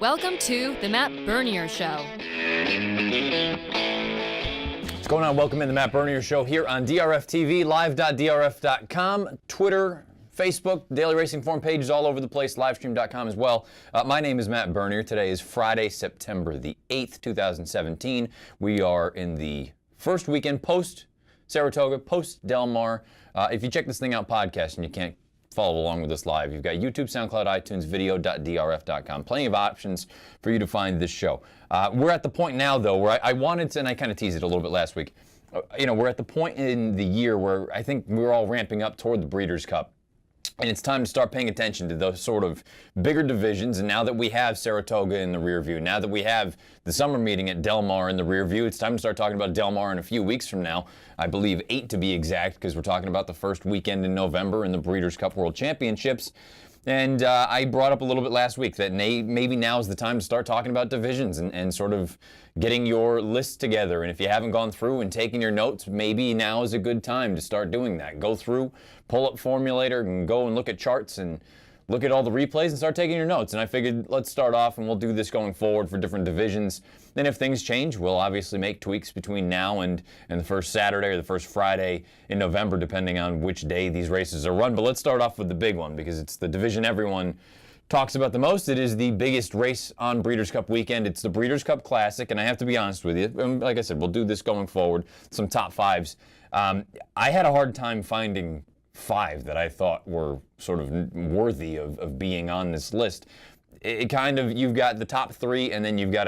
Welcome to the Matt Bernier Show. What's going on? Welcome in the Matt Bernier Show here on DRF TV, live.drf.com, Twitter, Facebook, Daily Racing Form pages all over the place, livestream.com as well. My name is Matt Bernier. Today is Friday, September the 8th, 2017. We are in the first weekend post-Saratoga, post-Del Mar. If you check this thing out podcast and you can't follow along with us live, you've got YouTube, SoundCloud, iTunes, video.drf.com. Plenty of options for you to find this show. We're at the point now, though, where I wanted to, and I kind of teased it a little bit last week, we're at the point in the year where I think we're all ramping up toward the Breeders' Cup. And it's time to start paying attention to those sort of bigger divisions. And now that we have Saratoga in the rear view, now that we have the summer meeting at Del Mar in the rear view, it's time to start talking about Del Mar in a few weeks from now. I believe 8 to be exact, because we're talking about the first weekend in November in the Breeders' Cup World Championships. And I brought up a little bit last week that maybe now is the time to start talking about divisions and sort of getting your list together. And if you haven't gone through and taken your notes, maybe now is a good time to start doing that. Go through, pull up Formulator, and go and look at charts and look at all the replays and start taking your notes. And I figured let's start off and we'll do this going forward for different divisions. Then if things change, we'll obviously make tweaks between now and the first Saturday or the first Friday in November, depending on which day these races are run. But let's start off with the big one, because it's the division everyone talks about the most. It is the biggest race on Breeders' Cup weekend. It's the Breeders' Cup Classic, and I have to be honest with you, like I said, we'll do this going forward, some top fives. I had a hard time finding 5 that I thought were sort of worthy of being on this list. It kind of, you've got the top 3, and then you've got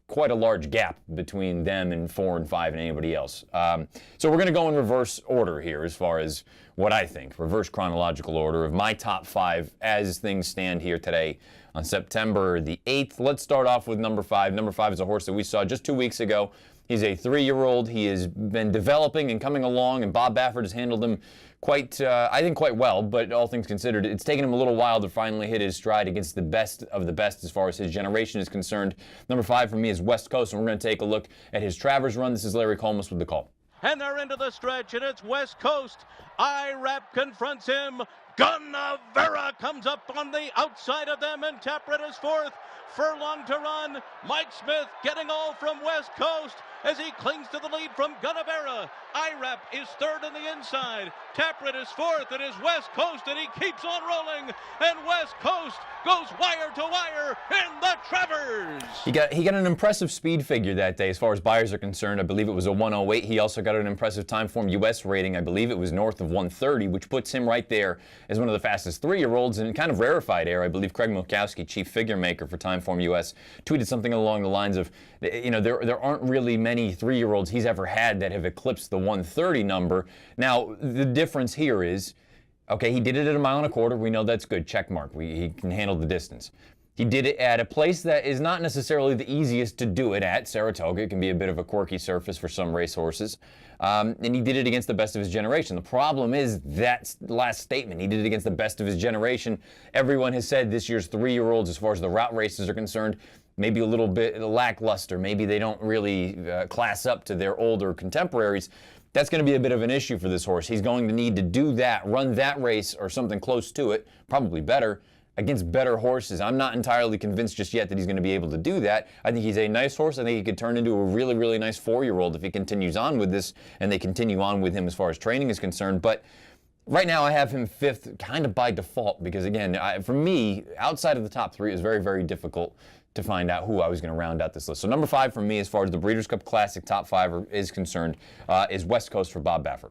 quite a large gap between them and 4 and 5 and anybody else. So we're going to go in reverse order here as far as what I think, reverse chronological order of my top 5 as things stand here today on September the 8th. Let's start off with number 5. Number 5 is a horse that we saw just 2 weeks ago. He's a 3-year-old. He has been developing and coming along, and Bob Baffert has handled him quite well, but all things considered, it's taken him a little while to finally hit his stride against the best of the best as far as his generation is concerned. Number 5 for me is West Coast, and we're going to take a look at his Travers run. This is Larry Colmus with the call. And they're into the stretch, and it's West Coast. IRAP confronts him. Gunnavera comes up on the outside of them, and Taprit is 4th. Furlong to run. Mike Smith getting all from West Coast as he clings to the lead from Gunnavera. IRAP is 3rd on the inside. Taprit is 4th. It is West Coast, and he keeps on rolling. And West Coast goes wire to wire in the Travers. He got an impressive speed figure that day as far as buyers are concerned. I believe it was a 108. He also got an impressive Timeform US rating. I believe it was north of 130, which puts him right there as one of the fastest 3-year-olds in kind of rarefied air. I believe Craig Milkowski, chief figure maker for Timeform US, tweeted something along the lines of, there aren't really many 3-year-olds he's ever had that have eclipsed the 130 number. Now, the difference here is, okay, he did it at a 1.25 miles. We know that's good. Check mark. He can handle the distance. He did it at a place that is not necessarily the easiest to do it at. Saratoga. It can be a bit of a quirky surface for some racehorses. And he did it against the best of his generation. The problem is that last statement. He did it against the best of his generation. Everyone has said this year's 3-year-olds, as far as the route races are concerned, maybe a little bit lackluster. Maybe they don't really class up to their older contemporaries. That's going to be a bit of an issue for this horse. He's going to need to do that, run that race or something close to it, probably better, against better horses. I'm not entirely convinced just yet that he's going to be able to do that. I think he's a nice horse. I think he could turn into a really, really nice 4-year-old if he continues on with this and they continue on with him as far as training is concerned. But right now I have him 5th kind of by default because, again, for me, outside of the top 3, it was very, very difficult to find out who I was going to round out this list. So number 5 for me as far as the Breeders' Cup Classic top 5 is concerned is West Coast for Bob Baffert.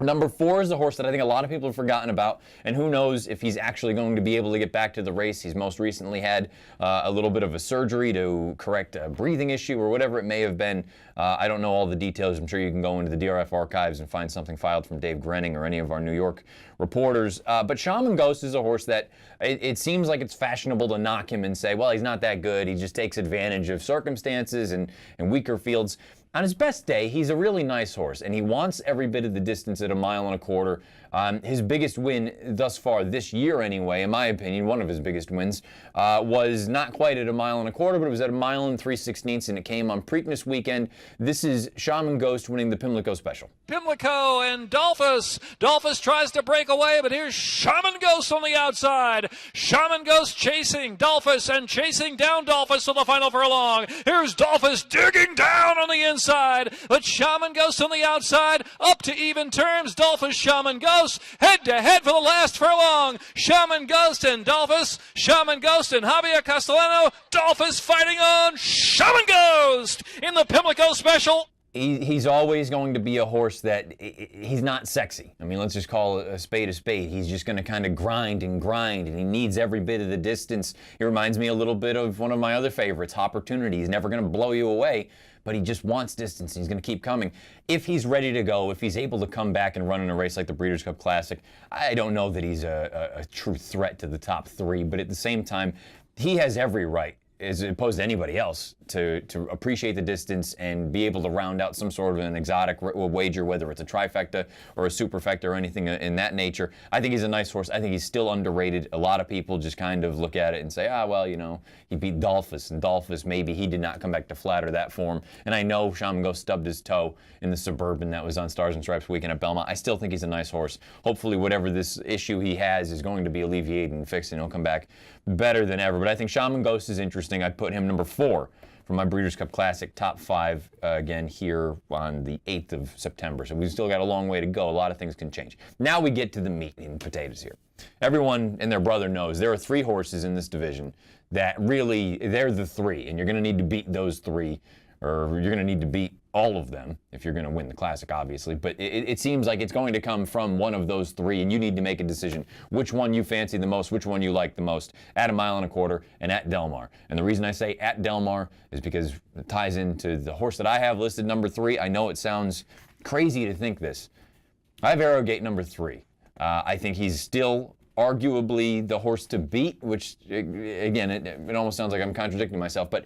Number 4 is a horse that I think a lot of people have forgotten about, and who knows if he's actually going to be able to get back to the race. He's most recently had a little bit of a surgery to correct a breathing issue or whatever it may have been. I don't know all the details. I'm sure you can go into the DRF archives and find something filed from Dave Grenning or any of our New York reporters. But Shaman Ghost is a horse that it seems like it's fashionable to knock him and say, well, he's not that good. He just takes advantage of circumstances and weaker fields. On his best day, he's a really nice horse, and he wants every bit of the distance at 1.25 miles. His biggest win thus far this year, anyway, in my opinion, one of his biggest wins, was not quite at 1.25 miles, but it was at 1 3/16 miles, and it came on Preakness weekend. This is Shaman Ghost winning the Pimlico Special. Pimlico and Dolphus. Dolphus tries to break away, but here's Shaman Ghost on the outside. Shaman Ghost chasing Dolphus and chasing down Dolphus to the final furlong. Here's Dolphus digging down on the inside, but Shaman Ghost on the outside, up to even terms. Dolphus, Shaman Ghost, head to head for the last furlong. Shaman Ghost and Dolphus, Shaman Ghost and Javier Castellano. Dolphus fighting on. Shaman Ghost in the Pimlico Special. He's always going to be a horse that he's not sexy. I mean, let's just call a spade a spade. He's just going to kind of grind, and he needs every bit of the distance. He reminds me a little bit of one of my other favorites, Opportunity. He's never going to blow you away, but he just wants distance, and he's going to keep coming. If he's ready to go, if he's able to come back and run in a race like the Breeders' Cup Classic, I don't know that he's a true threat to the top three, but at the same time, he has every right, as opposed to anybody else, to appreciate the distance and be able to round out some sort of an exotic wager, whether it's a trifecta or a superfecta or anything in that nature. I think he's a nice horse. I think he's still underrated. A lot of people just kind of look at it and say, well, you know, he beat Dolphus, and Dolphus, maybe he did not come back to flatter that form. And I know Shaman Ghost stubbed his toe in the Suburban that was on Stars and Stripes weekend at Belmont. I still think he's a nice horse. Hopefully whatever this issue he has is going to be alleviated and fixed, and he'll come back better than ever. But I think Shaman Ghost is interesting. I'd put him number 4 for my Breeders' Cup Classic top 5 again here on the 8th of September. So we've still got a long way to go. A lot of things can change. Now we get to the meat and potatoes here. Everyone and their brother knows there are 3 horses in this division that really, they're the 3, and you're going to need to beat those 3, or you're going to need to beat all of them if you're going to win the Classic, obviously. But it seems like it's going to come from one of those 3, and you need to make a decision which one you fancy the most, which one you like the most, at 1.25 miles and at Del Mar. And the reason I say at Del Mar is because it ties into the horse that I have listed number 3. I know it sounds crazy to think this. I have Arrogate number 3. I think he's still arguably the horse to beat, which, again, it almost sounds like I'm contradicting myself, but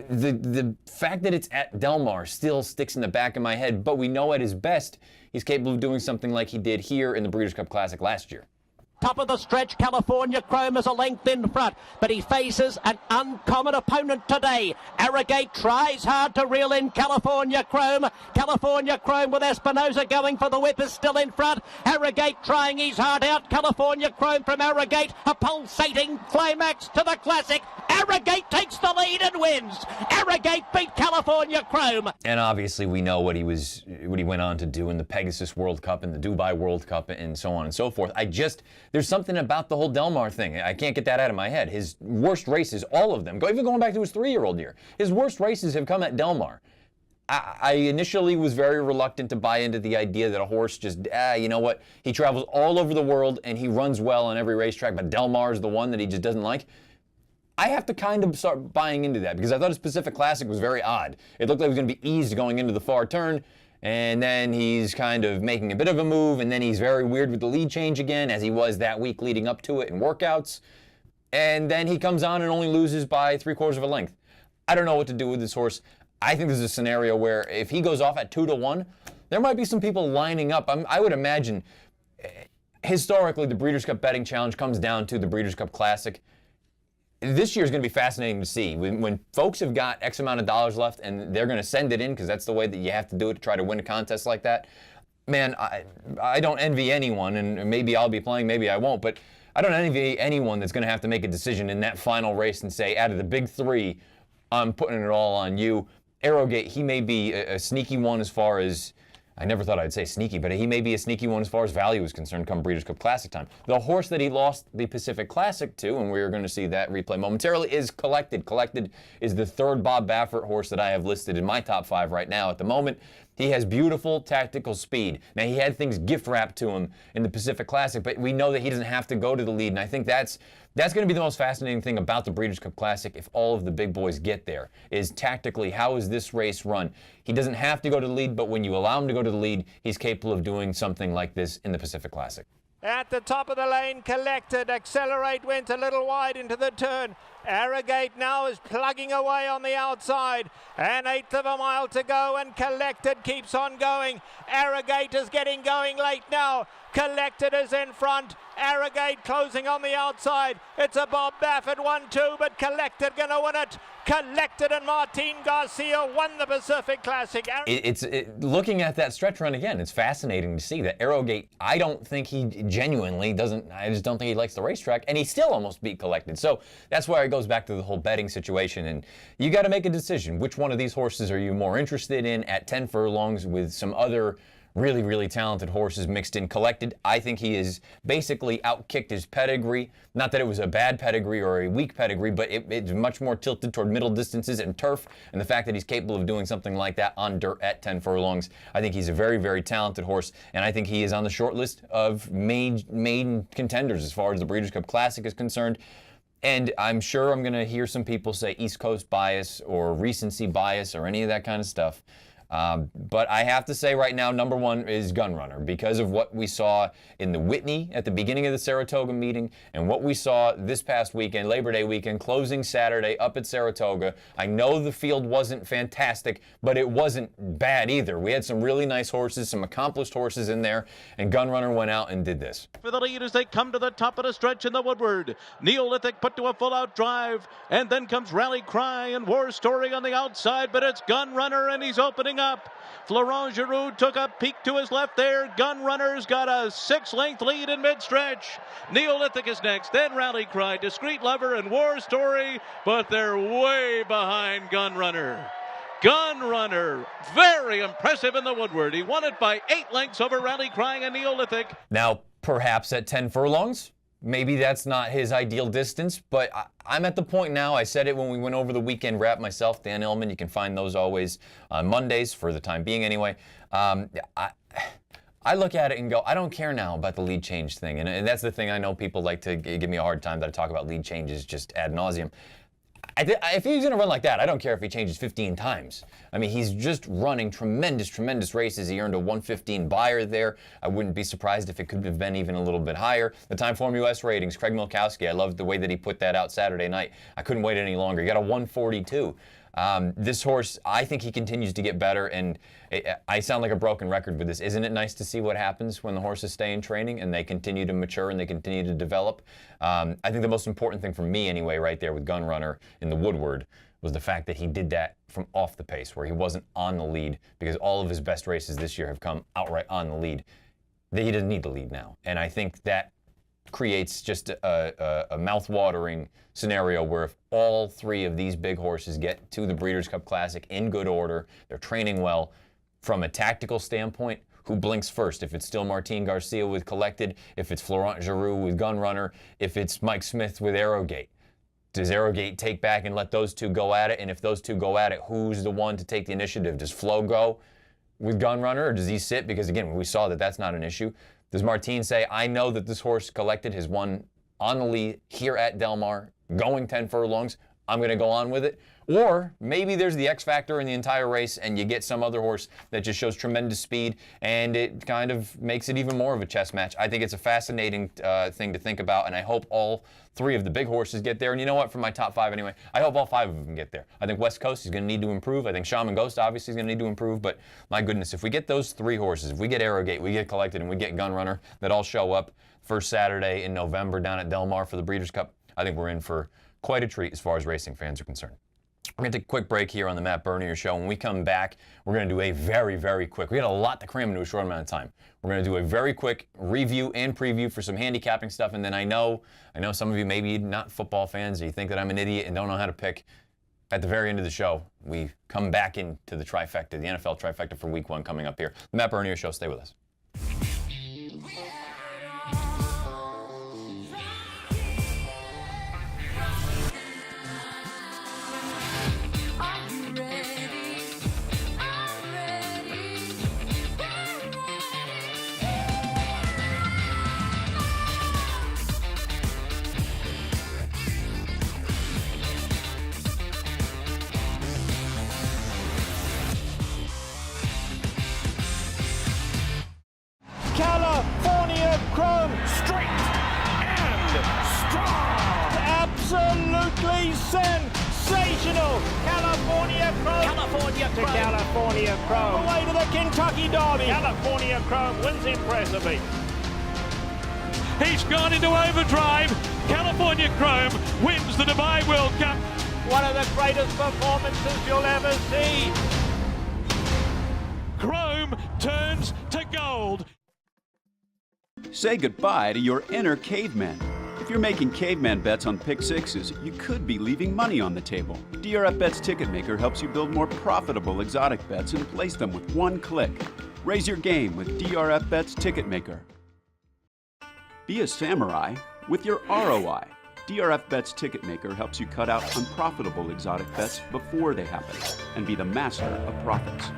the fact that it's at Del Mar still sticks in the back of my head, but we know at his best, he's capable of doing something like he did here in the Breeders' Cup Classic last year. Top of the stretch, California Chrome is a length in front, but he faces an uncommon opponent today. Arrogate tries hard to reel in California Chrome. California Chrome with Espinosa going for the whip is still in front. Arrogate trying his heart out. California Chrome from Arrogate, a pulsating climax to the Classic. Arrogate takes the lead and wins. Arrogate beat California Chrome. And obviously we know what he went on to do in the Pegasus World Cup and the Dubai World Cup and so on and so forth. There's something about the whole Del Mar thing. I can't get that out of my head. His worst races, all of them, even going back to his 3-year-old year, his worst races have come at Del Mar. I initially was very reluctant to buy into the idea that a horse just, you know what, he travels all over the world and he runs well on every racetrack, but Del Mar is the one that he just doesn't like. I have to kind of start buying into that because I thought his Pacific Classic was very odd. It looked like it was going to be eased going into the far turn, and then he's kind of making a bit of a move, and then he's very weird with the lead change again, as he was that week leading up to it in workouts. And then he comes on and only loses by 3/4 of a length. I don't know what to do with this horse. I think this is a scenario where if he goes off at 2-1, there might be some people lining up. I would imagine, historically, the Breeders' Cup Betting Challenge comes down to the Breeders' Cup Classic. This year is going to be fascinating to see. When folks have got X amount of dollars left and they're going to send it in because that's the way that you have to do it to try to win a contest like that, man, I don't envy anyone, and maybe I'll be playing, maybe I won't, but I don't envy anyone that's going to have to make a decision in that final race and say, out of the big 3, I'm putting it all on you. Arrogate, he may be a sneaky one as far as, I never thought I'd say sneaky, but he may be a sneaky one as far as value is concerned come Breeders' Cup Classic time. The horse that he lost the Pacific Classic to, and we're going to see that replay momentarily, is Collected. Collected is the 3rd Bob Baffert horse that I have listed in my top 5 right now at the moment. He has beautiful tactical speed. Now, he had things gift-wrapped to him in the Pacific Classic, but we know that he doesn't have to go to the lead, and I think that's going to be the most fascinating thing about the Breeders' Cup Classic if all of the big boys get there, is tactically, how is this race run? He doesn't have to go to the lead, but when you allow him to go to the lead, he's capable of doing something like this in the Pacific Classic. At the top of the lane, Collected. Accelerate went a little wide into the turn. Arrogate now is plugging away on the outside. An eighth of a mile to go, and Collected keeps on going. Arrogate is getting going late now. Collected is in front. Arrogate closing on the outside. It's a Bob Baffert 1-2, but Collected going to win it. Collected and Martin Garcia won the Pacific Classic. Looking at that stretch run again, it's fascinating to see that Arrogate, I don't think he genuinely doesn't, I just don't think he likes the racetrack, and he still almost beat Collected. So that's where it goes back to the whole betting situation, and you got to make a decision. Which one of these horses are you more interested in at 10 furlongs with some other really, really talented horses mixed in? Collected, I think he is basically outkicked his pedigree. Not that it was a bad pedigree or a weak pedigree, but it's much more tilted toward middle distances and turf. And the fact that he's capable of doing something like that on dirt at 10 furlongs, I think he's a very, very talented horse. And I think he is on the short list of main contenders as far as the Breeders' Cup Classic is concerned. And I'm sure I'm going to hear some people say East Coast bias or recency bias or any of that kind of stuff. But I have to say right now, number one is Gunrunner, because of what we saw in the Whitney at the beginning of the Saratoga meeting and what we saw this past weekend, Labor Day weekend, closing Saturday up at Saratoga. I know the field wasn't fantastic, but it wasn't bad either. We had some really nice horses, some accomplished horses in there, and Gunrunner went out and did this. For the lead as they come to the top of the stretch in the Woodward. Neolithic put to a full-out drive, and then comes Rally Cry and War Story on the outside, but it's Gunrunner, and he's opening up. Florent Giroux took a peek to his left there. Gunrunner's got a 6-length lead in mid-stretch. Neolithic is next, then Rally Cry, Discreet Lover, and War Story, but they're way behind Gunrunner. Gunrunner, very impressive in the Woodward. He won it by 8 lengths over Rally Cry and Neolithic. Now, perhaps at 10 furlongs, maybe that's not his ideal distance, but I'm at the point now, I said it when we went over the weekend wrap myself, Dan Illman, you can find those always on Mondays for the time being anyway. I look at it and go, I don't care now about the lead change thing, and that's the thing. I know people like to give me a hard time that I talk about lead changes just ad nauseum. If he's going to run like that, I don't care if he changes 15 times. I mean, he's just running tremendous races. He earned a 115 buyer there. I wouldn't be surprised if it could have been even a little bit higher. The Timeform US ratings, Craig Milkowski, I loved the way that he put that out Saturday night. I couldn't wait any longer. He got a 142. This horse, I think he continues to get better, and I sound like a broken record with this. Isn't it nice to see what happens when the horses stay in training and they continue to mature and they continue to develop? I think the most important thing for me anyway right there with Gunrunner in the Woodward was the fact that he did that from off the pace, where he wasn't on the lead, because all of his best races this year have come outright on the lead. He doesn't need the lead now, and I think that creates just a mouth-watering scenario where if all 3 of these big horses get to the Breeders' Cup Classic in good order, they're training well, from a tactical standpoint, who blinks first? If it's still Martin Garcia with Collected, if it's Florent Giroux with Gunrunner, if it's Mike Smith with Arrogate. Does Arrogate take back and let those 2 go at it? And if those 2 go at it, who's the one to take the initiative? Does Flo go with Gunrunner, or does he sit? Because again, we saw that that's not an issue. Does Martin say, I know that this horse Collected has won on the lead here at Del Mar, going 10 furlongs, I'm going to go on with it? Or maybe there's the X factor in the entire race and you get some other horse that just shows tremendous speed and it kind of makes it even more of a chess match. I think it's a fascinating thing to think about, and I hope all 3 of the big horses get there. And you know what, for my top 5 anyway, I hope all 5 of them get there. I think West Coast is going to need to improve. I think Shaman Ghost obviously is going to need to improve, but my goodness, if we get those 3 horses, if we get Arrogate, we get Collected, and we get Gunrunner that all show up first Saturday in November down at Del Mar for the Breeders' Cup, I think we're in for quite a treat as far as racing fans are concerned. We're going to take a quick break here on the Matt Bernier Show. When we come back, we're going to do a very, very quick, we got a lot to cram into a short amount of time. We're going to do a very quick review and preview for some handicapping stuff, and then I know some of you maybe not football fans, or you think that I'm an idiot and don't know how to pick. At the very end of the show, we come back into the trifecta, the NFL trifecta for week 1 coming up here. The Matt Bernier Show, stay with us. absolutely sensational. California Chrome. California To Chrome. California Chrome. Away to the Kentucky Derby. California Chrome wins impressively. He's gone into overdrive. California Chrome wins the Dubai World Cup. One of the greatest performances you'll ever see. Chrome turns to gold. Say goodbye to your inner caveman. If you're making caveman bets on pick sixes, you could be leaving money on the table. DRF Bets Ticketmaker helps you build more profitable exotic bets and place them with one click. Raise your game with DRF Bets Ticketmaker. Be a samurai with your ROI. DRF Bets Ticketmaker helps you cut out unprofitable exotic bets before they happen and be the master of profits.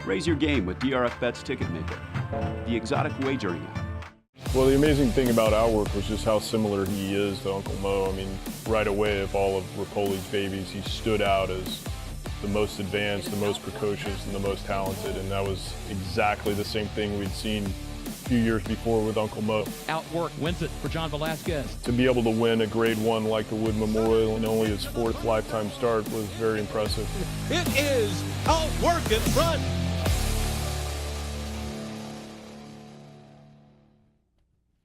Raise your game with DRF Bets Ticketmaker, the exotic wagering app. Well, the amazing thing about our work was just how similar he is to Uncle Mo. I mean, right away of all of Rapoli's babies, he stood out as the most advanced, the most precocious, and the most talented, and that was exactly the same thing we'd seen a few years before with Uncle Mo. Outwork wins it for John Velasquez. To be able to win a Grade 1 like the Wood Memorial in only his 4th lifetime start was very impressive. It is Outwork in front.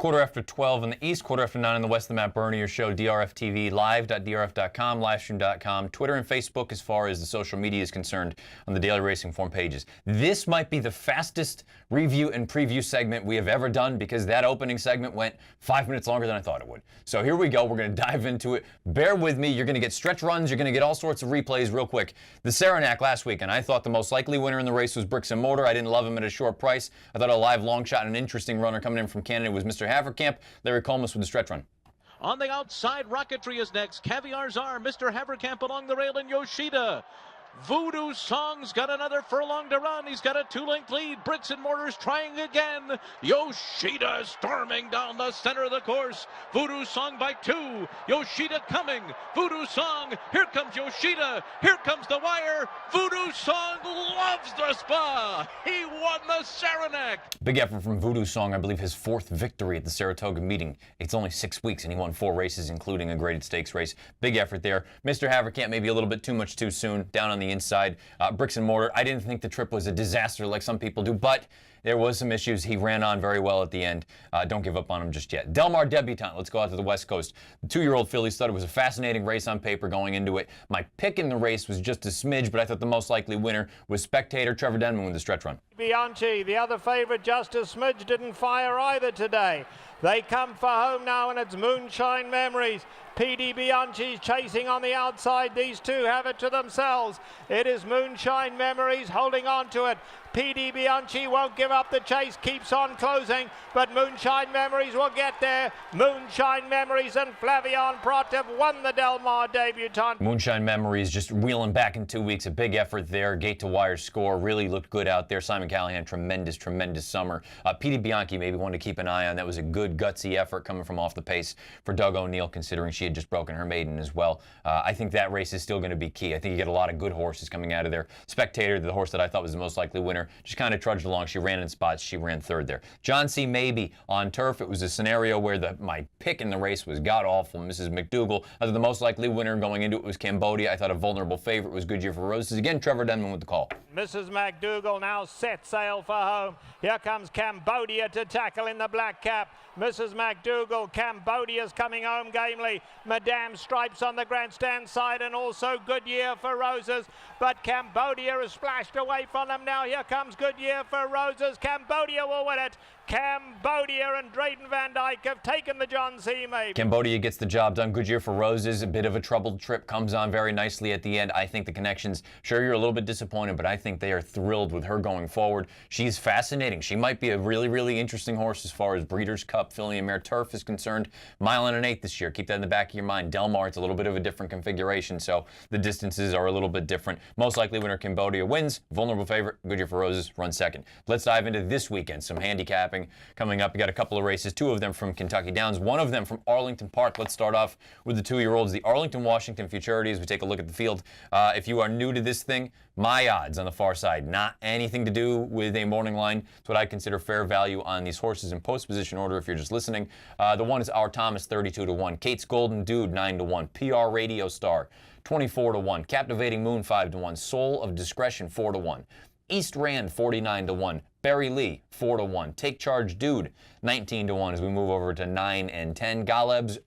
Quarter after 12 in the East, quarter after 9 in the West, the Matt Bernier Show, DRF TV, live.drf.com, livestream.com, Twitter and Facebook as far as the social media is concerned on the Daily Racing Form pages. This might be the fastest review and preview segment we have ever done because that opening segment went 5 minutes longer than I thought it would. So here we go. We're going to dive into it. Bear with me. You're going to get stretch runs. You're going to get all sorts of replays real quick. The Saranac last week, and I thought the most likely winner in the race was Bricks and Mortar. I didn't love him at a short price. I thought a live long shot and an interesting runner coming in from Canada was Mr. Haverkamp. Larry Colmus with the stretch run. On the outside, Rocketry is next. Caviar's Arm, Mr. Haverkamp along the rail, and Yoshida. Voodoo Song's got another furlong to run. He's got a 2-length lead. Bricks and Mortar's trying again. Yoshida storming down the center of the course. Voodoo Song by 2. Yoshida coming. Voodoo Song. Here comes Yoshida. Here comes the wire. Voodoo Song loves the spa. He won the Saranac. Big effort from Voodoo Song, I believe his 4th victory at the Saratoga meeting. It's only 6 weeks and he won 4 races, including a graded stakes race. Big effort there. Mr. Haverkamp maybe a little bit too much too soon, down on the inside. Bricks and Mortar, I didn't think the trip was a disaster like some people do, but there was some issues. He ran on very well at the end. Don't give up on him just yet. Del Mar Debutante, let's go out to the West Coast. The 2-year-old fillies thought it was a fascinating race on paper going into it. My pick in the race was just a smidge, but I thought the most likely winner was Spectator. Trevor Denman with the stretch run. Bianchi, the other favourite, just a smidge, didn't fire either today. They come for home now, and it's Moonshine Memories. PD Bianchi's chasing on the outside. These two have it to themselves. It is Moonshine Memories holding on to it. PD Bianchi won't give up the chase, keeps on closing, but Moonshine Memories will get there. Moonshine Memories and Flavion Prot have won the Del Mar Debutante. Moonshine Memories just reeling back in 2 weeks. A big effort there. Gate to wire score really looked good out there. Simon Callahan, tremendous summer. PD Bianchi, maybe one to keep an eye on. That was a good gutsy effort coming from off the pace for Doug O'Neill, considering she had just broken her maiden as well. I think that race is still going to be key. I think you get a lot of good horses coming out of there. Spectator, the horse that I thought was the most likely winner, just kind of trudged along. She ran in spots. She ran 3rd there. John C. Maybe on turf. It was a scenario where my pick in the race was god-awful. Mrs. McDougal. I thought the most likely winner going into it was Cambodia. I thought a vulnerable favorite was Goodyear for Roses. Again, Trevor Denman with the call. Mrs. McDougal now set sail for home. Here comes Cambodia to tackle in the black cap. Mrs. McDougal, Cambodia's coming home gamely. Madame Stripes on the grandstand side, and also Goodyear for Roses. But Cambodia has splashed away from them now. Here comes Goodyear for Roses. Cambodia will win it. Cambodia and Drayden Van Dyke have taken the John C. Maybe. Cambodia gets the job done. Goodyear for Roses, a bit of a troubled trip, comes on very nicely at the end. I think the connections, sure, you're a little bit disappointed, but I think they are thrilled with her going forward. She's fascinating. She might be a really interesting horse as far as Breeders' Cup, filly and mare turf is concerned. 1 1/8 this year. Keep that in the back of your mind. Del Mar, it's a little bit of a different configuration, so the distances are a little bit different. Most likely winner, Cambodia wins. Vulnerable favorite, Goodyear for Roses, runs 2nd. Let's dive into this weekend. Some handicapping handicapping coming up. You got a couple of races, 2 of them from Kentucky Downs, 1 of them from Arlington Park. Let's start off with the 2-year-olds, the Arlington Washington Futurities. We take a look at the field. If you are new to this thing, my odds on the far side, not anything to do with a morning line. It's what I consider fair value on these horses in post position order if you're just listening. The one is Our Thomas, 32-1. Kate's Golden Dude, 9-1. PR Radio Star, 24-1. Captivating Moon, 5-1. Soul of Discretion, 4-1. East Rand, 49-1. Barry Lee, 4-1. Take Charge Dude, 19-1 as we move over to 9 and 10. Galeb's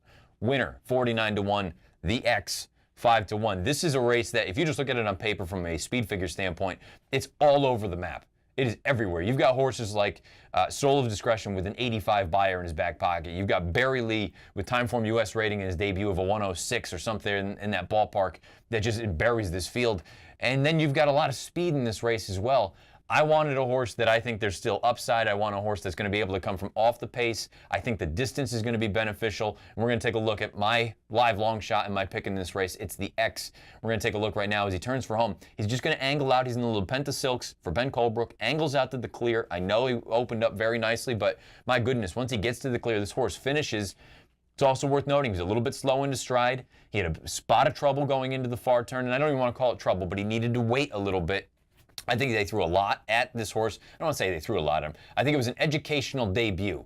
Winner, 49-1. The X, 5-1. This is a race that, if you just look at it on paper from a speed figure standpoint, it's all over the map. It is everywhere. You've got horses like Soul of Discretion with an 85 buyer in his back pocket. You've got Barry Lee with Timeform US rating in his debut of a 106 or something in that ballpark that just buries this field. And then you've got a lot of speed in this race as well. I wanted a horse that I think there's still upside. I want a horse that's going to be able to come from off the pace. I think the distance is going to be beneficial. And we're going to take a look at my live long shot and my pick in this race. It's the X. We're going to take a look right now as he turns for home. He's just going to angle out. He's in the little Penta Silks for Ben Colebrook. Angles out to the clear. I know he opened up very nicely, but my goodness, once he gets to the clear, this horse finishes. It's also worth noting he's a little bit slow into stride. He had a spot of trouble going into the far turn, and I don't even want to call it trouble, but he needed to wait a little bit. I think they threw a lot at this horse. I don't want to say they threw a lot at him. I think it was an educational debut.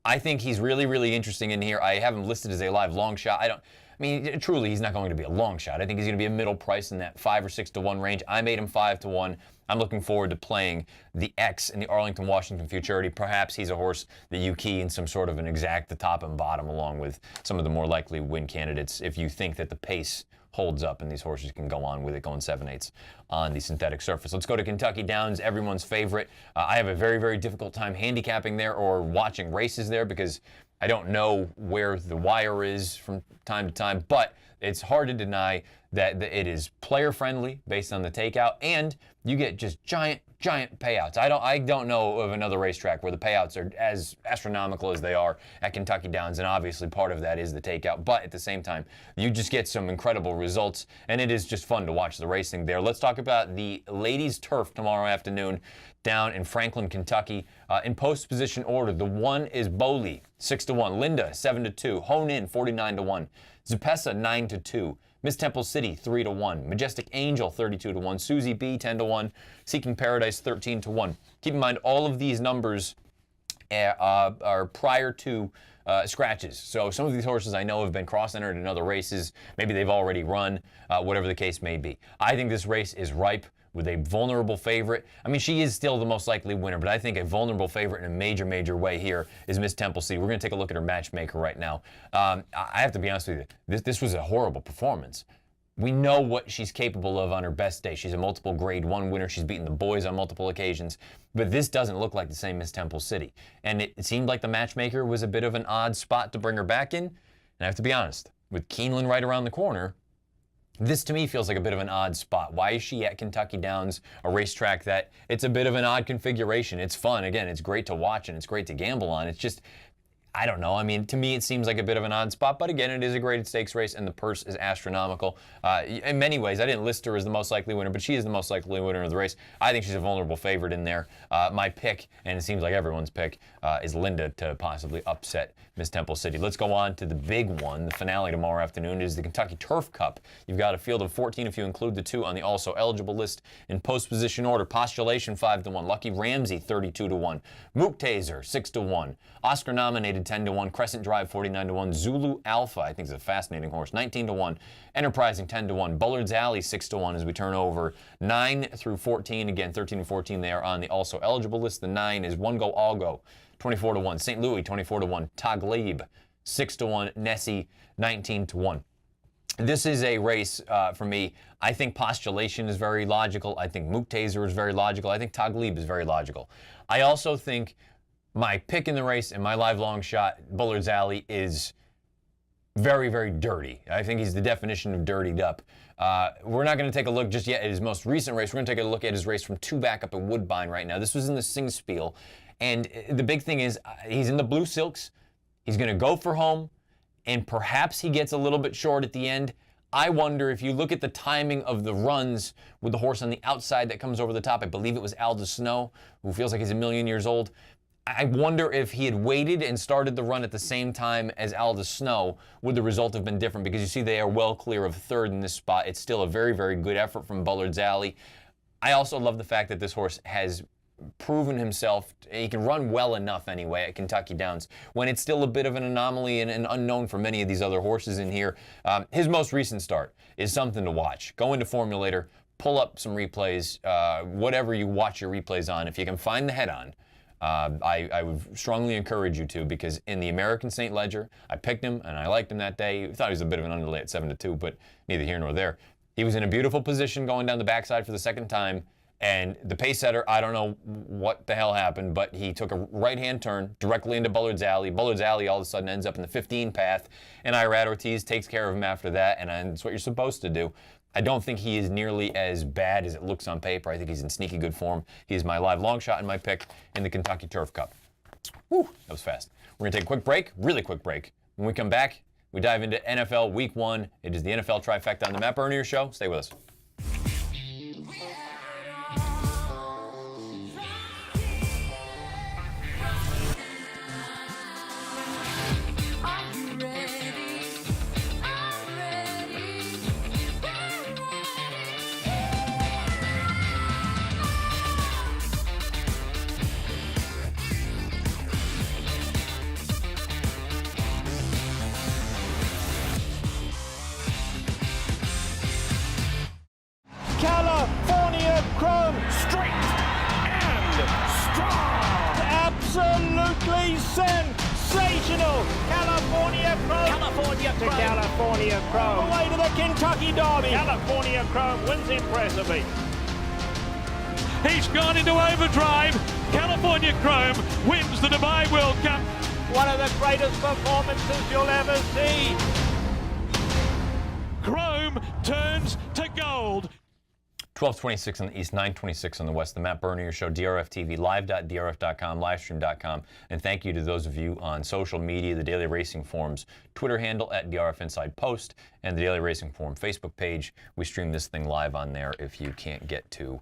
I think he's really, really interesting in here. I have him listed as a live long shot. I mean, truly, he's not going to be a long shot. I think he's going to be a middle price in that 5 or 6 to 1 range. I made him 5 to 1. I'm looking forward to playing the X in the Arlington Washington Futurity. Perhaps he's a horse that you key in some sort of an exact the top and bottom along with some of the more likely win candidates if you think that the pace holds up and these horses can go on with it going 7/8 on the synthetic surface. Let's go to Kentucky Downs, everyone's favorite. I have a very, very difficult time handicapping there or watching races there because I don't know where the wire is from time to time, but it's hard to deny that it is player friendly based on the takeout, and you get just giant payouts. I don't know of another racetrack where the payouts are as astronomical as they are at Kentucky Downs, and obviously part of that is the takeout, but at the same time, you just get some incredible results, and it is just fun to watch the racing there. Let's talk about the ladies' turf tomorrow afternoon down in Franklin, Kentucky. In post position order, the 1 is Bowley, 6 to 1. Linda, 7 to 2. Hone In, 49 to 1. Zupessa, 9 to 2. Miss Temple City, 3 to 1. Majestic Angel, 32 to 1. Susie B, 10 to 1. Seeking Paradise, 13 to 1. Keep in mind, all of these numbers are prior to scratches. So some of these horses I know have been cross-entered in other races. Maybe they've already run, whatever the case may be. I think this race is ripe with a vulnerable favorite. I mean, she is still the most likely winner, but I think a vulnerable favorite in a major, major way here is Miss Temple City. We're going to take a look at her matchmaker right now. I have to be honest with you. This was a horrible performance. We know what she's capable of on her best day. She's a multiple grade 1 winner. She's beaten the boys on multiple occasions. But this doesn't look like the same Miss Temple City. And it seemed like the matchmaker was a bit of an odd spot to bring her back in. And I have to be honest, with Keeneland right around the corner, this to me feels like a bit of an odd spot. Why is she at Kentucky Downs, a racetrack that it's a bit of an odd configuration? It's fun. Again, it's great to watch and it's great to gamble on. It's just, I don't know. I mean, to me, it seems like a bit of an odd spot. But again, it is a graded stakes race, and the purse is astronomical. In many ways, I didn't list her as the most likely winner, but she is the most likely winner of the race. I think she's a vulnerable favorite in there. My pick, and it seems like everyone's pick, is Linda to possibly upset Miss Temple City. Let's go on to the big one. The finale tomorrow afternoon is the Kentucky Turf Cup. You've got a field of 14 if you include the 2 on the also eligible list. In post position order, Postulation 5 to 1. Lucky Ramsey 32 to 1. Mook Taser 6 to 1. Oscar nominated 10 to 1. Crescent Drive 49 to 1. Zulu Alpha, I think is a fascinating horse, 19 to 1. Enterprising 10 to 1. Bullard's Alley 6 to 1 as we turn over 9 through 14. Again, 13 and 14 they are on the also eligible list. The 9 is One Go All Go, 24 to 1. St. Louis 24 to 1. Taglib 6 to 1. Nessie 19 to 1. This is a race for me. I think Postulation is very logical. I think Mook Taser is very logical. I think Taglib is very logical. I also think my pick in the race and my live long shot, Bullard's Alley, is very, very dirty. I think he's the definition of dirtied up. We're not going to take a look just yet at his most recent race. We're going to take a look at his race from 2 back up at Woodbine right now. This was in the Singspiel. And the big thing is he's in the blue silks. He's going to go for home. And perhaps he gets a little bit short at the end. I wonder if you look at the timing of the runs with the horse on the outside that comes over the top. I believe it was Aldous Snow, who feels like he's a million years old. I wonder if he had waited and started the run at the same time as Aldous Snow, would the result have been different? Because you see they are well clear of third in this spot. It's still a very, very good effort from Bullard's Alley. I also love the fact that this horse has proven himself. He can run well enough anyway at Kentucky Downs when it's still a bit of an anomaly and an unknown for many of these other horses in here. His most recent start is something to watch. Go into Formulator, pull up some replays, whatever you watch your replays on. If you can find the head on, I would strongly encourage you to, because in the American St. Ledger, I picked him and I liked him that day. I thought he was a bit of an underlay at 7-2, but neither here nor there. He was in a beautiful position going down the backside for the second time, and the pace setter, I don't know what the hell happened, but he took a right-hand turn directly into Bullard's Alley. Bullard's Alley all of a sudden ends up in the 15 path, and Irad Ortiz takes care of him after that, and that's what you're supposed to do. I don't think he is nearly as bad as it looks on paper. I think he's in sneaky good form. He is my live long shot and my pick in the Kentucky Turf Cup. Whew, that was fast. We're going to take a quick break, really quick break. When we come back, we dive into NFL Week 1. It is the NFL Trifecta on the Matt Bernier Show. Stay with us. California Chrome, straight and strong. Absolutely sensational. California Chrome. California To Chrome. California Chrome. Away to the Kentucky Derby. California Chrome wins impressively. He's gone into overdrive. California Chrome wins the Dubai World Cup. One of the greatest performances you'll ever see. Chrome turns to gold. 12:26 on the East, 9:26 on the West. The Matt Bernier Show, DRF TV, live.drf.com, livestream.com. And thank you to those of you on social media, the Daily Racing Forum's Twitter handle at DRF Inside Post, and the Daily Racing Forum Facebook page. We stream this thing live on there if you can't get to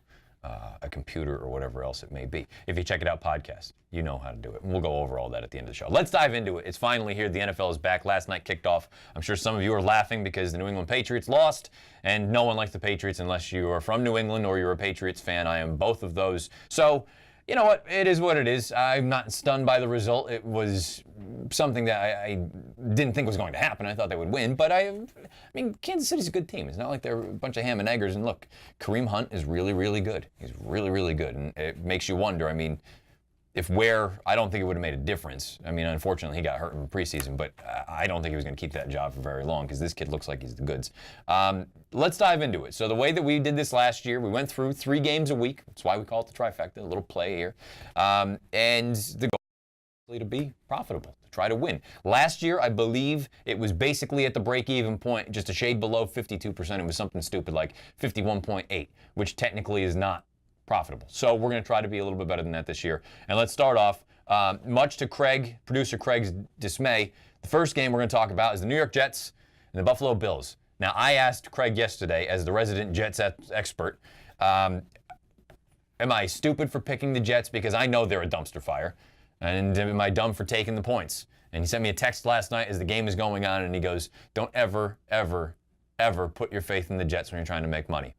a computer or whatever else it may be. If you check it out podcast, you know how to do it. And we'll go over all that at the end of the show. Let's dive into it. It's finally here. The NFL is back. Last night kicked off. I'm sure some of you are laughing because the New England Patriots lost, and no one likes the Patriots unless you are from New England or you're a Patriots fan. I am both of those. So, you know what? It is what it is. I'm not stunned by the result. It was something that I didn't think was going to happen. I thought they would win, but I mean, Kansas City's a good team. It's not like they're a bunch of ham and eggers. And look, Kareem Hunt is really, really good. He's really, really good, and it makes you wonder. I mean, I don't think it would have made a difference. I mean, unfortunately, he got hurt in the preseason, but I don't think he was going to keep that job for very long because this kid looks like he's the goods. Let's dive into it. So the way that we did this last year, we went through 3 games a week. That's why we call it the trifecta, a little play here. And the goal is to be profitable, to try to win. Last year, I believe it was basically at the break-even point, just a shade below 52%. It was something stupid like 51.8, which technically is not profitable. So we're going to try to be a little bit better than that this year. And let's start off, much to producer Craig's dismay, the first game we're going to talk about is the New York Jets and the Buffalo Bills. Now, I asked Craig yesterday, as the resident Jets expert, am I stupid for picking the Jets because I know they're a dumpster fire? And am I dumb for taking the points? And he sent me a text last night as the game is going on, and he goes, don't ever, ever, ever put your faith in the Jets when you're trying to make money.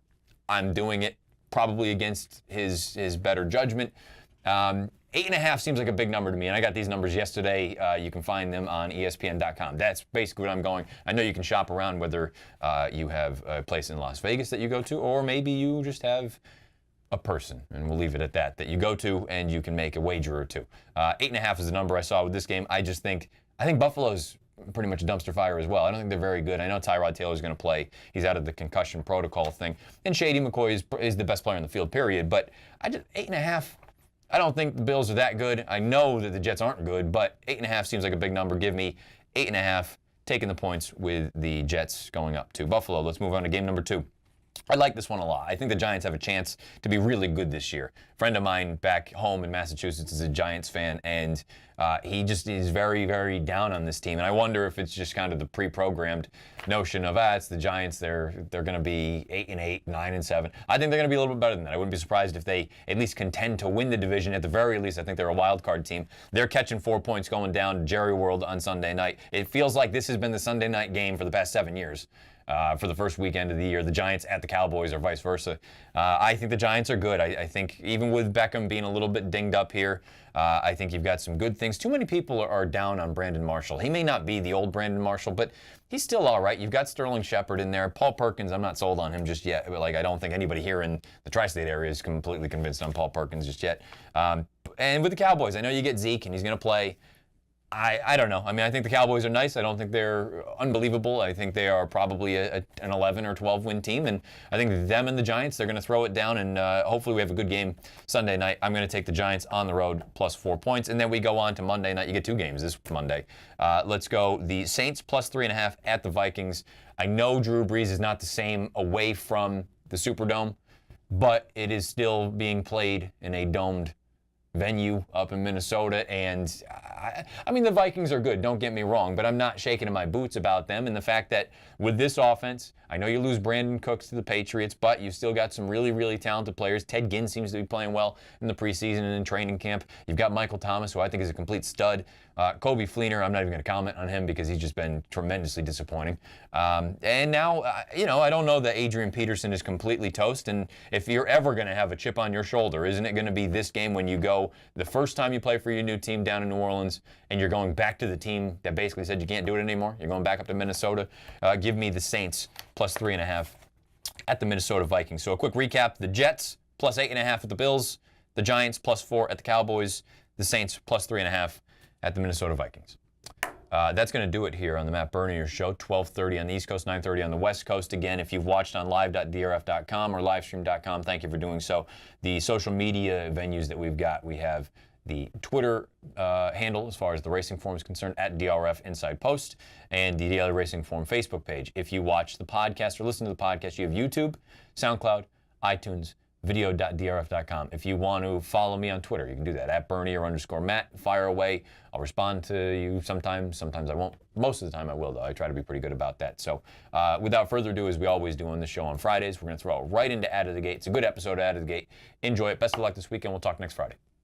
I'm doing it probably against his better judgment. 8.5 seems like a big number to me, and I got these numbers yesterday. You can find them on ESPN.com. That's basically what I'm going. I know you can shop around whether you have a place in Las Vegas that you go to, or maybe you just have a person, and we'll leave it at that you go to, and you can make a wager or two. 8.5 is the number I saw with this game. I think Buffalo's pretty much a dumpster fire as well. I don't think they're very good. I know Tyrod Taylor's going to play. He's out of the concussion protocol thing. And Shady McCoy is the best player on the field, period. But 8.5, I don't think the Bills are that good. I know that the Jets aren't good, but 8.5 seems like a big number. Give me 8.5, taking the points with the Jets going up to Buffalo. Let's move on to game number 2. I like this one a lot. I think the Giants have a chance to be really good this year. A friend of mine back home in Massachusetts is a Giants fan, and He just is very, very down on this team. And I wonder if it's just kind of the pre-programmed notion of, it's the Giants. They're going to be 8-8, 9-7. I think they're going to be a little bit better than that. I wouldn't be surprised if they at least contend to win the division. At the very least, I think they're a wild card team. They're catching 4 points going down to Jerry World on Sunday night. It feels like this has been the Sunday night game for the past 7 years. For the first weekend of the year, the Giants at the Cowboys or vice versa. I think the Giants are good. I think even with Beckham being a little bit dinged up here, I think you've got some good things. Too many people are down on Brandon Marshall. He may not be the old Brandon Marshall, but he's still all right. You've got Sterling Shepard in there. Paul Perkins, I'm not sold on him just yet. I don't think anybody here in the tri-state area is completely convinced on Paul Perkins just yet. And with the Cowboys, I know you get Zeke, and he's going to play. I don't know. I mean, I think the Cowboys are nice. I don't think they're unbelievable. I think they are probably an 11 or 12 win team. And I think them and the Giants, they're going to throw it down. And hopefully we have a good game Sunday night. I'm going to take the Giants on the road plus 4 points. And then we go on to Monday night. You get 2 games this Monday. Let's go the Saints plus 3.5 at the Vikings. I know Drew Brees is not the same away from the Superdome, but it is still being played in a domed venue up in Minnesota, and I mean the Vikings are good, don't get me wrong, but I'm not shaking in my boots about them, and the fact that with this offense, I know you lose Brandon Cooks to the Patriots, but you still got some really, really talented players. Ted Ginn seems to be playing well in the preseason and in training camp. You've got Michael Thomas, who I think is a complete stud. Kobe Fleener, I'm not even going to comment on him because he's just been tremendously disappointing. And now, I don't know that Adrian Peterson is completely toast. And if you're ever going to have a chip on your shoulder, isn't it going to be this game when you go the first time you play for your new team down in New Orleans and you're going back to the team that basically said you can't do it anymore? You're going back up to Minnesota. Give me the Saints plus 3.5 at the Minnesota Vikings. So a quick recap: the Jets plus 8.5 at the Bills, the Giants plus 4 at the Cowboys, the Saints plus 3.5 at the Minnesota Vikings. That's going to do it here on the Matt Bernier Show, 12:30 on the East Coast, 9:30 on the West Coast. Again, if you've watched on live.drf.com or livestream.com, thank you for doing so. The social media venues that we've got, we have the Twitter handle as far as the Racing Forum is concerned, at DRF Inside Post, and the Daily Racing Forum Facebook page. If you watch the podcast or listen to the podcast, you have YouTube, SoundCloud, iTunes, video.drf.com. If you want to follow me on Twitter, you can do that, at Bernier_Matt. Fire away. I'll respond to you sometimes. Sometimes I won't. Most of the time I will, though. I try to be pretty good about that. So without further ado, as we always do on the show on Fridays, we're going to throw it right into Out of the Gate. It's a good episode of Out of the Gate. Enjoy it. Best of luck this weekend. We'll talk next Friday.